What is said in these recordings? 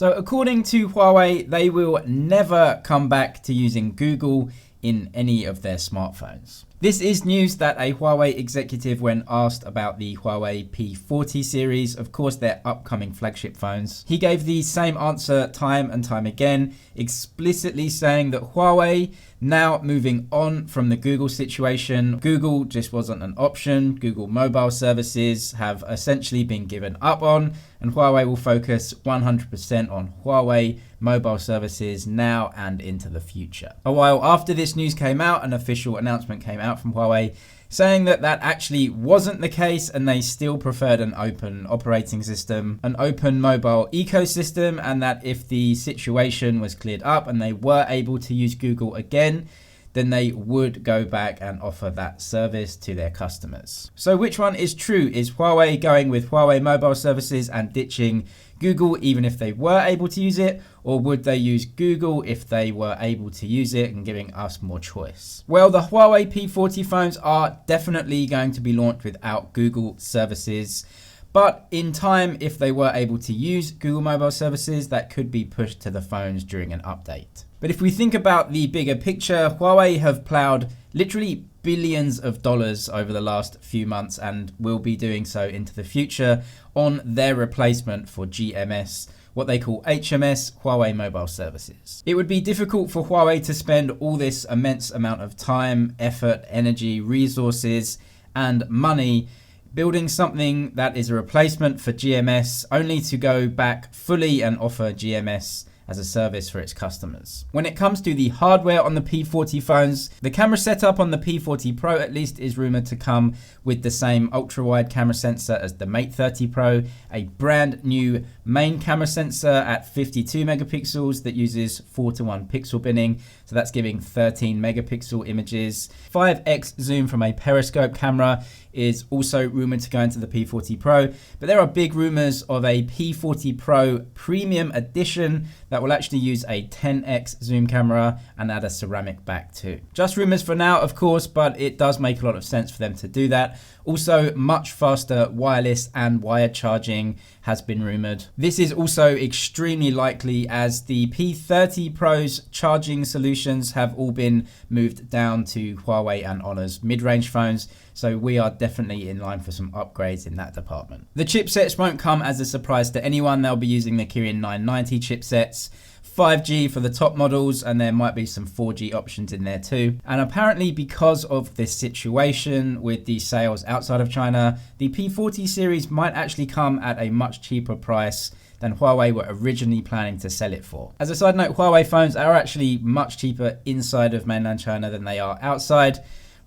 So according to Huawei, they will never come back to using Google in any of their smartphones. This is news that a Huawei executive, when asked about the Huawei P40 series, of course their upcoming flagship phones, he gave the same answer time and time again, explicitly saying that Huawei, now moving on from the Google situation, Google just wasn't an option. Google mobile services have essentially been given up on, and Huawei will focus 100% on Huawei mobile services now and into the future. A while after this news came out, an official announcement came out from Huawei saying that that actually wasn't the case and they still preferred an open operating system, an open mobile ecosystem, and that if the situation was cleared up and they were able to use Google again, then they would go back and offer that service to their customers. So which one is true? Is Huawei going with Huawei mobile services and ditching Google even if they were able to use it? Or would they use Google if they were able to use it and giving us more choice? Well, the Huawei P40 phones are definitely going to be launched without Google services. But in time, if they were able to use Google mobile services, that could be pushed to the phones during an update. But if we think about the bigger picture, Huawei have plowed literally billions of dollars over the last few months and will be doing so into the future on their replacement for GMS, what they call HMS, Huawei Mobile Services. It would be difficult for Huawei to spend all this immense amount of time, effort, energy, resources, and money building something that is a replacement for GMS only to go back fully and offer GMS as a service for its customers. When it comes to the hardware on the P40 phones, the camera setup on the P40 Pro at least is rumored to come with the same ultra-wide camera sensor as the Mate 30 Pro, a brand new main camera sensor at 52 megapixels that uses 4:1 pixel binning, so that's giving 13 megapixel images. 5x zoom from a periscope camera is also rumored to go into the P40 Pro, but there are big rumors of a P40 Pro Premium Edition that will actually use a 10x zoom camera and add a ceramic back too. Just rumors for now, of course, but it does make a lot of sense for them to do that. Also, much faster wireless and wired charging has been rumored. This is also extremely likely as the P30 Pro's charging solutions have all been moved down to Huawei and Honor's mid-range phones, so we are definitely in line for some upgrades in that department. The chipsets won't come as a surprise to anyone. They'll be using the Kirin 990 chipsets, 5G for the top models, and there might be some 4G options in there too. And apparently because of this situation with the sales outside of China, the P40 series might actually come at a much cheaper price than Huawei were originally planning to sell it for. As a side note, Huawei phones are actually much cheaper inside of mainland China than they are outside,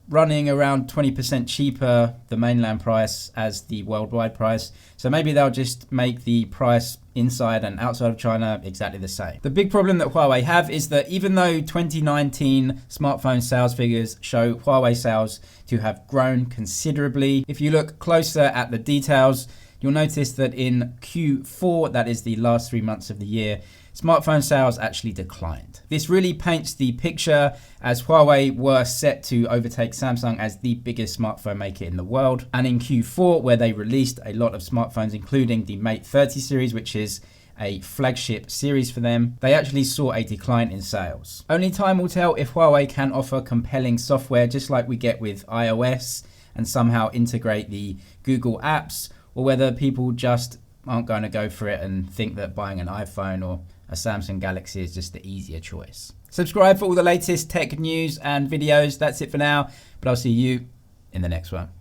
running around 20% cheaper the mainland price as the worldwide price. So maybe they'll just make the price inside and outside of China exactly the same. The big problem that Huawei have is that even though 2019 smartphone sales figures show Huawei sales to have grown considerably, if you look closer at the details, you'll notice that in Q4, that is the last 3 months of the year, smartphone sales actually declined. This really paints the picture as Huawei were set to overtake Samsung as the biggest smartphone maker in the world. And in Q4, where they released a lot of smartphones, including the Mate 30 series, which is a flagship series for them, they actually saw a decline in sales. Only time will tell if Huawei can offer compelling software just like we get with iOS and somehow integrate the Google apps, or whether people just aren't going to go for it and think that buying an iPhone or a Samsung Galaxy is just the easier choice. Subscribe for all the latest tech news and videos. That's it for now, but I'll see you in the next one.